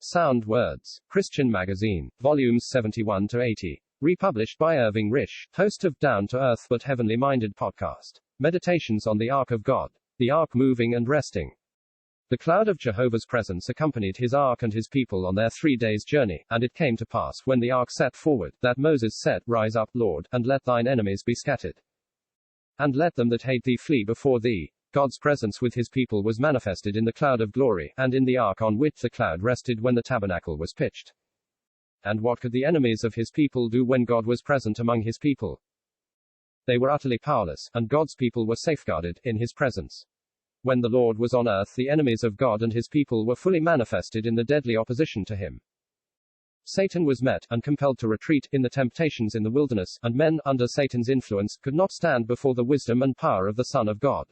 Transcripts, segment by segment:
Sound Words. Christian Magazine. Volumes 71 to 80. Republished by Irving Risch, host of Down to Earth but Heavenly Minded podcast. Meditations on the Ark of God. The Ark moving and resting. The cloud of Jehovah's presence accompanied his ark and his people on their 3 days' journey, and it came to pass, when the ark set forward, that Moses said, Rise up, Lord, and let thine enemies be scattered. And let them that hate thee flee before thee. God's presence with his people was manifested in the cloud of glory, and in the ark on which the cloud rested when the tabernacle was pitched. And what could the enemies of his people do when God was present among his people? They were utterly powerless, and God's people were safeguarded in his presence. When the Lord was on earth, the enemies of God and his people were fully manifested in the deadly opposition to him. Satan was met, and compelled to retreat, in the temptations in the wilderness, and men, under Satan's influence, could not stand before the wisdom and power of the Son of God.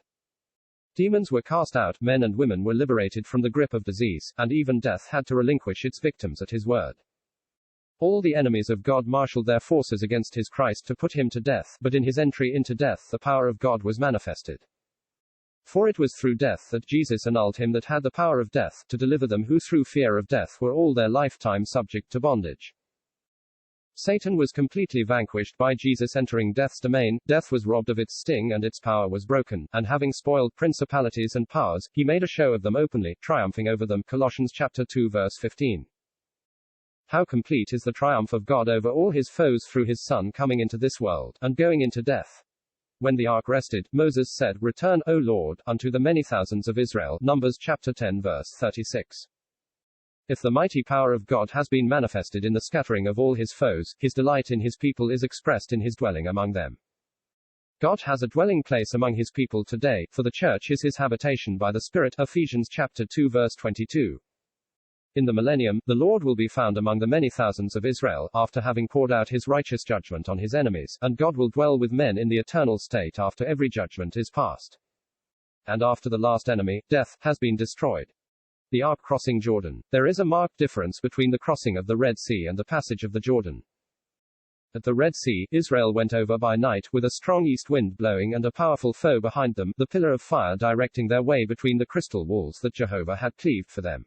Demons were cast out, men and women were liberated from the grip of disease, and even death had to relinquish its victims at his word. All the enemies of God marshaled their forces against his Christ to put him to death, but in his entry into death the power of God was manifested. For it was through death that Jesus annulled him that had the power of death, to deliver them who through fear of death were all their lifetime subject to bondage. Satan was completely vanquished by Jesus entering death's domain. Death was robbed of its sting and its power was broken, and having spoiled principalities and powers, he made a show of them openly, triumphing over them. Colossians chapter 2 verse 15. How complete is the triumph of God over all his foes through his Son coming into this world, and going into death. When the ark rested, Moses said, Return, O Lord, unto the many thousands of Israel. Numbers chapter 10 verse 36. If the mighty power of God has been manifested in the scattering of all his foes, his delight in his people is expressed in his dwelling among them. God has a dwelling place among his people today, for the church is his habitation by the Spirit. Ephesians chapter 2 verse 22. In the millennium, the Lord will be found among the many thousands of Israel, after having poured out his righteous judgment on his enemies, and God will dwell with men in the eternal state after every judgment is past. And after the last enemy, death, has been destroyed. The ark crossing Jordan. There is a marked difference between the crossing of the Red Sea and the passage of the Jordan. At the Red Sea, Israel went over by night, with a strong east wind blowing and a powerful foe behind them, the pillar of fire directing their way between the crystal walls that Jehovah had cleaved for them.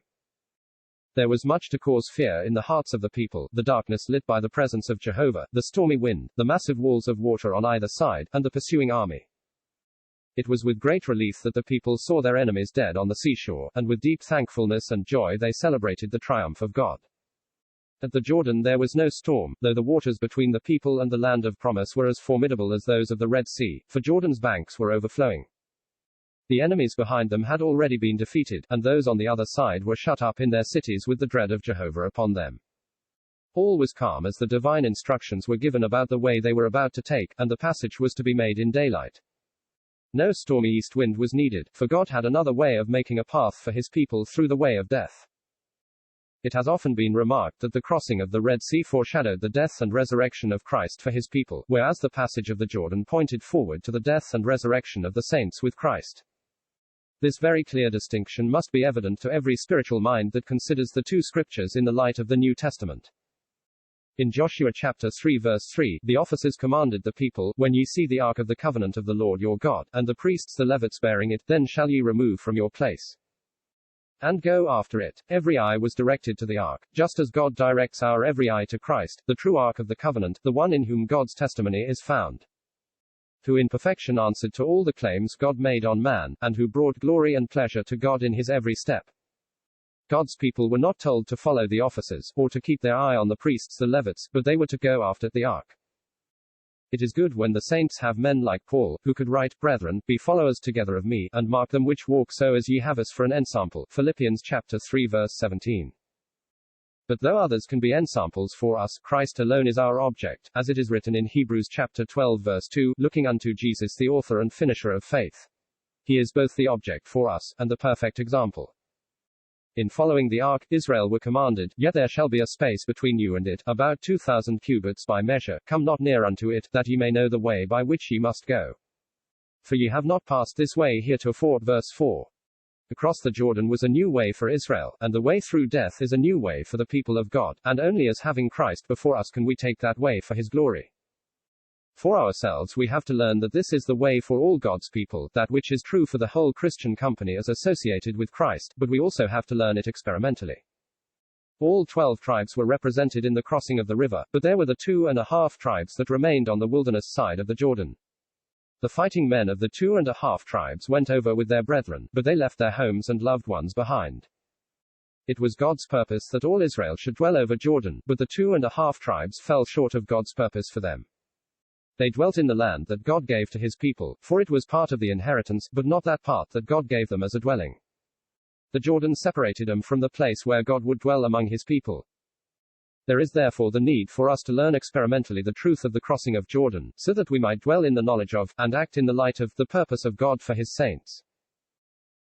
There was much to cause fear in the hearts of the people, the darkness lit by the presence of Jehovah, the stormy wind, the massive walls of water on either side, and the pursuing army. It was with great relief that the people saw their enemies dead on the seashore, and with deep thankfulness and joy they celebrated the triumph of God. At the Jordan there was no storm, though the waters between the people and the land of promise were as formidable as those of the Red Sea, for Jordan's banks were overflowing. The enemies behind them had already been defeated, and those on the other side were shut up in their cities with the dread of Jehovah upon them. All was calm as the divine instructions were given about the way they were about to take, and the passage was to be made in daylight. No stormy east wind was needed, for God had another way of making a path for his people through the way of death. It has often been remarked that the crossing of the Red Sea foreshadowed the death and resurrection of Christ for his people, whereas the passage of the Jordan pointed forward to the death and resurrection of the saints with Christ. This very clear distinction must be evident to every spiritual mind that considers the two scriptures in the light of the New Testament. In Joshua chapter 3 verse 3, the officers commanded the people, When ye see the ark of the covenant of the Lord your God, and the priests the Levites bearing it, then shall ye remove from your place and go after it. Every eye was directed to the ark, just as God directs our every eye to Christ, the true ark of the covenant, the one in whom God's testimony is found. Who in perfection answered to all the claims God made on man, and who brought glory and pleasure to God in his every step. God's people were not told to follow the officers, or to keep their eye on the priests the Levites, but they were to go after the ark. It is good when the saints have men like Paul, who could write, Brethren, be followers together of me, and mark them which walk so as ye have us for an ensample. Philippians chapter 3 verse 17. But though others can be ensamples for us, Christ alone is our object, as it is written in Hebrews chapter 12 verse 2, looking unto Jesus the author and finisher of faith. He is both the object for us, and the perfect example. In following the ark, Israel were commanded, Yet there shall be a space between you and it, about 2,000 cubits by measure, come not near unto it, that ye may know the way by which ye must go. For ye have not passed this way heretofore. Verse 4. Across the Jordan was a new way for Israel, and the way through death is a new way for the people of God, and only as having Christ before us can we take that way for his glory. For ourselves we have to learn that this is the way for all God's people, that which is true for the whole Christian company as associated with Christ, but we also have to learn it experimentally. All 12 tribes were represented in the crossing of the river, but there were the 2.5 tribes that remained on the wilderness side of the Jordan. The fighting men of the 2.5 tribes went over with their brethren, but they left their homes and loved ones behind. It was God's purpose that all Israel should dwell over Jordan, but the 2.5 tribes fell short of God's purpose for them. They dwelt in the land that God gave to his people, for it was part of the inheritance, but not that part that God gave them as a dwelling. The Jordan separated them from the place where God would dwell among his people. There is therefore the need for us to learn experimentally the truth of the crossing of Jordan, so that we might dwell in the knowledge of, and act in the light of, the purpose of God for his saints.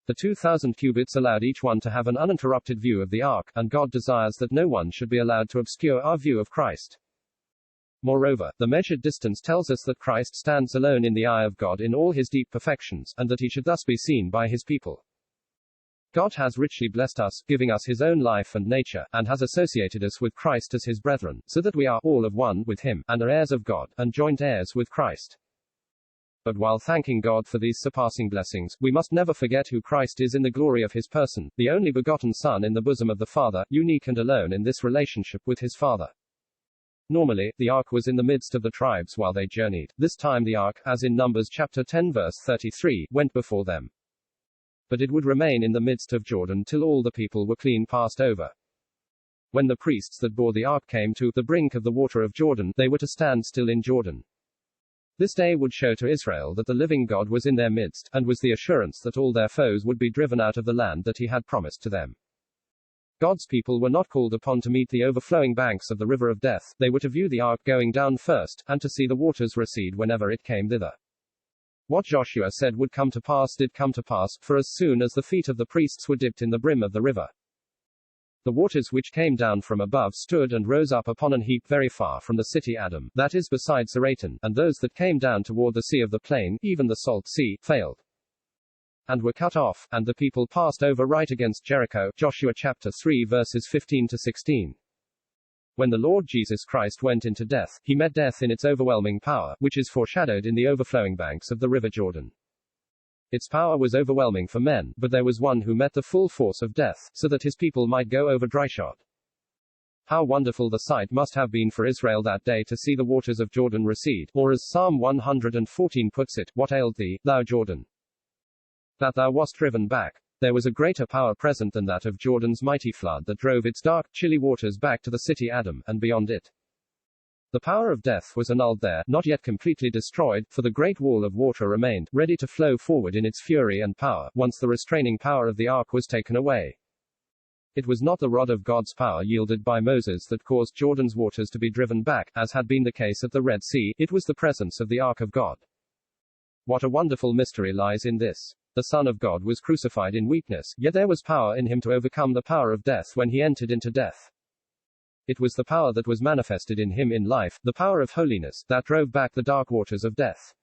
The 2,000 cubits allowed each one to have an uninterrupted view of the ark, and God desires that no one should be allowed to obscure our view of Christ. Moreover, the measured distance tells us that Christ stands alone in the eye of God in all his deep perfections, and that he should thus be seen by his people. God has richly blessed us, giving us his own life and nature, and has associated us with Christ as his brethren, so that we are all of one with him, and are heirs of God, and joint heirs with Christ. But while thanking God for these surpassing blessings, we must never forget who Christ is in the glory of his person, the only begotten Son in the bosom of the Father, unique and alone in this relationship with his Father. Normally, the ark was in the midst of the tribes while they journeyed. This time the ark, as in Numbers chapter 10 verse 33, went before them. But it would remain in the midst of Jordan till all the people were clean passed over. When the priests that bore the ark came to the brink of the water of Jordan, they were to stand still in Jordan. This day would show to Israel that the living God was in their midst, and was the assurance that all their foes would be driven out of the land that he had promised to them. God's people were not called upon to meet the overflowing banks of the river of death, they were to view the ark going down first, and to see the waters recede whenever it came thither. What Joshua said would come to pass did come to pass, for as soon as the feet of the priests were dipped in the brim of the river, the waters which came down from above stood and rose up upon an heap very far from the city Adam, that is beside Zaratan, and those that came down toward the sea of the plain, even the salt sea, failed, and were cut off, and the people passed over right against Jericho. Joshua chapter 3 verses 15 to 16. When the Lord Jesus Christ went into death, he met death in its overwhelming power, which is foreshadowed in the overflowing banks of the river Jordan. Its power was overwhelming for men, but there was one who met the full force of death, so that his people might go over dryshod. How wonderful the sight must have been for Israel that day to see the waters of Jordan recede, or as Psalm 114 puts it, "What ailed thee, thou Jordan, that thou wast driven back?" There was a greater power present than that of Jordan's mighty flood that drove its dark, chilly waters back to the city Adam, and beyond it. The power of death was annulled there, not yet completely destroyed, for the great wall of water remained, ready to flow forward in its fury and power, once the restraining power of the ark was taken away. It was not the rod of God's power yielded by Moses that caused Jordan's waters to be driven back, as had been the case at the Red Sea, it was the presence of the ark of God. What a wonderful mystery lies in this. The Son of God was crucified in weakness, yet there was power in him to overcome the power of death when he entered into death. It was the power that was manifested in him in life, the power of holiness, that drove back the dark waters of death.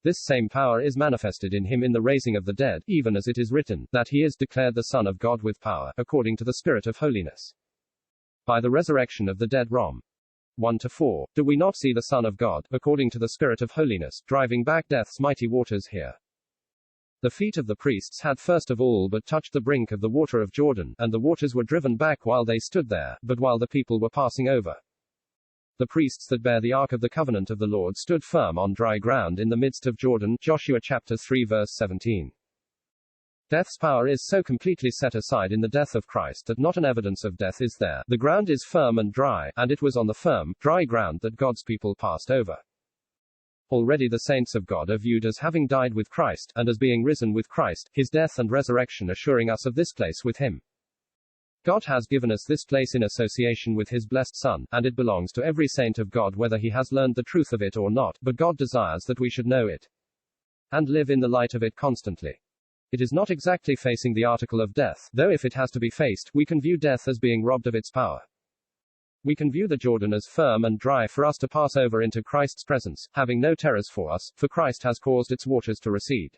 This same power is manifested in him in the raising of the dead, even as it is written, that he is declared the Son of God with power, according to the Spirit of holiness. By the resurrection of the dead. Rom. 1-4. Do we not see the Son of God, according to the Spirit of holiness, driving back death's mighty waters here? The feet of the priests had first of all but touched the brink of the water of Jordan, and the waters were driven back while they stood there, but while the people were passing over. The priests that bear the ark of the covenant of the Lord stood firm on dry ground in the midst of Jordan. Joshua chapter 3 verse 17. Death's power is so completely set aside in the death of Christ that not an evidence of death is there. The ground is firm and dry, and it was on the firm, dry ground that God's people passed over. Already the saints of God are viewed as having died with Christ, and as being risen with Christ, his death and resurrection assuring us of this place with him. God has given us this place in association with his blessed Son, and it belongs to every saint of God whether he has learned the truth of it or not, but God desires that we should know it, and live in the light of it constantly. It is not exactly facing the article of death, though if it has to be faced, we can view death as being robbed of its power. We can view the Jordan as firm and dry for us to pass over into Christ's presence, having no terrors for us, for Christ has caused its waters to recede.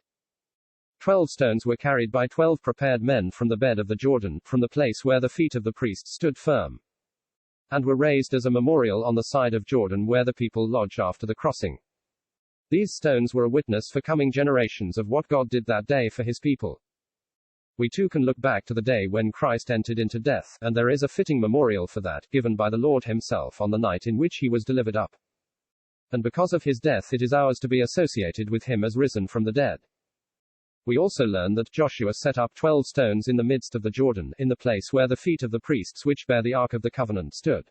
12 stones were carried by 12 prepared men from the bed of the Jordan, from the place where the feet of the priests stood firm, and were raised as a memorial on the side of Jordan where the people lodged after the crossing. These stones were a witness for coming generations of what God did that day for his people. We too can look back to the day when Christ entered into death, and there is a fitting memorial for that, given by the Lord himself on the night in which he was delivered up. And because of his death it is ours to be associated with him as risen from the dead. We also learn that Joshua set up 12 stones in the midst of the Jordan, in the place where the feet of the priests which bear the ark of the covenant stood.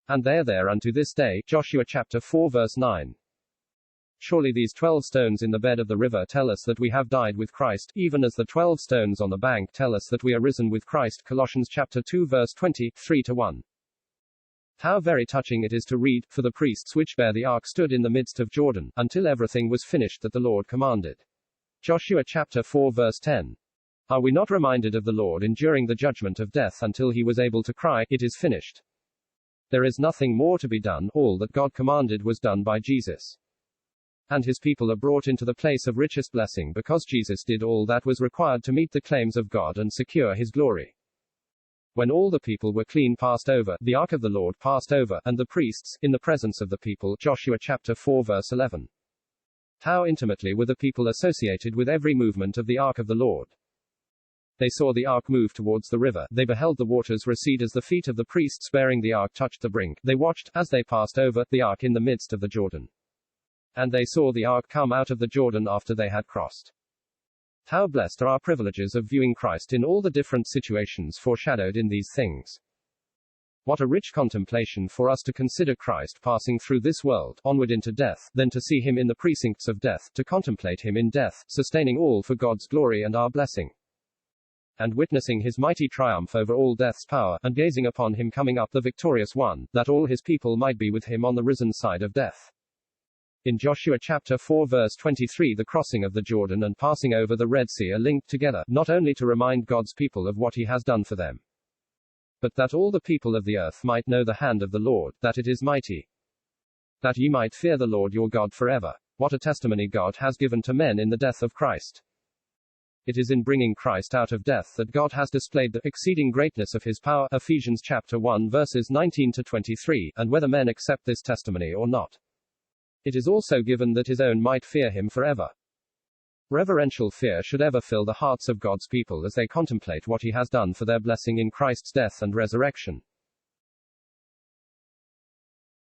And they are there unto this day. Joshua chapter 4 verse 9. Surely these 12 stones in the bed of the river tell us that we have died with Christ, even as the 12 stones on the bank tell us that we are risen with Christ. Colossians chapter 2 verse 20, 3-1. How very touching it is to read, for the priests which bear the ark stood in the midst of Jordan, until everything was finished that the Lord commanded. Joshua chapter 4 verse 10. Are we not reminded of the Lord enduring the judgment of death until he was able to cry, "It is finished"? There is nothing more to be done, all that God commanded was done by Jesus. And his people are brought into the place of richest blessing because Jesus did all that was required to meet the claims of God and secure his glory. When all the people were clean passed over, the ark of the Lord passed over, and the priests, in the presence of the people. Joshua chapter 4 verse 11. How intimately were the people associated with every movement of the ark of the Lord. They saw the ark move towards the river, they beheld the waters recede as the feet of the priests bearing the ark touched the brink, they watched, as they passed over, the ark in the midst of the Jordan. And they saw the ark come out of the Jordan after they had crossed. How blessed are our privileges of viewing Christ in all the different situations foreshadowed in these things. What a rich contemplation for us to consider Christ passing through this world, onward into death, then to see him in the precincts of death, to contemplate him in death, sustaining all for God's glory and our blessing. And witnessing his mighty triumph over all death's power, and gazing upon him coming up the victorious one, that all his people might be with him on the risen side of death. In Joshua chapter 4 verse 23, the crossing of the Jordan and passing over the Red Sea are linked together, not only to remind God's people of what he has done for them, but that all the people of the earth might know the hand of the Lord, that it is mighty. That ye might fear the Lord your God forever. What a testimony God has given to men in the death of Christ. It is in bringing Christ out of death that God has displayed the exceeding greatness of his power. Ephesians chapter 1 verses 19-23, and whether men accept this testimony or not, it is also given that his own might fear him forever. Reverential fear should ever fill the hearts of God's people as they contemplate what he has done for their blessing in Christ's death and resurrection.